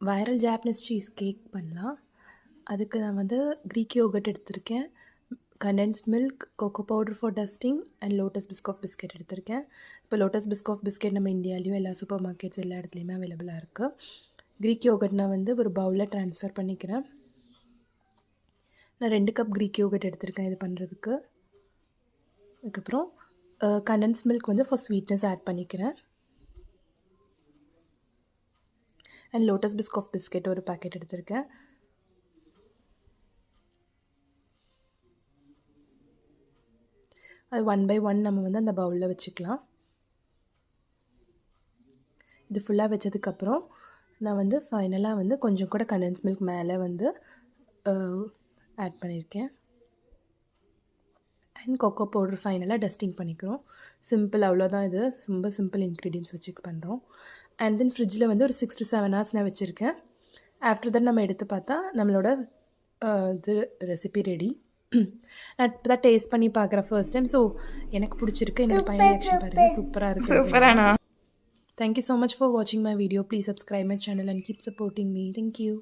Viral Japanese cheese cake பண்ணலாம். அதுக்கு நான் வந்து க்ரீக் யோகர்ட் எடுத்திருக்கேன், condensed milk, cocoa powder for dusting and Lotus Biscoff biscuit எடுத்திருக்கேன். இப்போ லோட்டஸ் பிஸ்காஃப் பிஸ்கெட் நம்ம இந்தியாவிலையும் எல்லா சூப்பர் மார்க்கெட்ஸ் எல்லா இடத்துலையுமே அவைலபிளாக இருக்குது. க்ரீக் யோகர்ட் நான் வந்து ஒரு பவுலில் ட்ரான்ஸ்ஃபர் பண்ணிக்கிறேன். நான் 2 கப் க்ரீக் யோகர்ட் எடுத்திருக்கேன் இது பண்ணுறதுக்கு. அதுக்கப்புறம் கண்டென்ஸ்ட் மில்க் வந்து ஃபார் ஸ்வீட்னஸ் ஆட் பண்ணிக்கிறேன். அண்ட் லோட்டஸ் பிஸ்காஃப் பிஸ்கெட் ஒரு பேக்கெட் எடுத்திருக்கேன். அது 1 பை 1 நம்ம வந்து அந்த பவுலில் வச்சுக்கலாம். இது ஃபுல்லாக வச்சதுக்கப்புறம் நான் வந்து ஃபைனலாக வந்து கொஞ்சம் கூட கண்டென்ஸ் மில்க் மேலே வந்து ஆட் பண்ணியிருக்கேன். அண்ட் கொக்கோ பவுடர் ஃபைனலாக டஸ்டிங் பண்ணிக்கிறோம். சிம்பிள், அவ்வளோதான். இது ரொம்ப சிம்பிள் இன்க்ரீடியன்ட்ஸ் வச்சு பண்ணுறோம். அண்ட் தென் ஃப்ரிட்ஜில் வந்து ஒரு 6 to 7 hours நான் வச்சுருக்கேன். ஆஃப்டர் தட் நம்ம எடுத்து பார்த்தா நம்மளோட இது ரெசிபி ரெடி. நான் இப்போ தான் டேஸ்ட் பண்ணி பார்க்குறேன் ஃபர்ஸ்ட் டைம். ஸோ எனக்கு பிடிச்சிருக்கு. என்னோட பையன் ரியாக்ஷன் பாருங்கள், சூப்பராக இருக்குது. சூப்பரானா? Thank you so much for watching my video. Please subscribe my channel and keep supporting me. Thank you.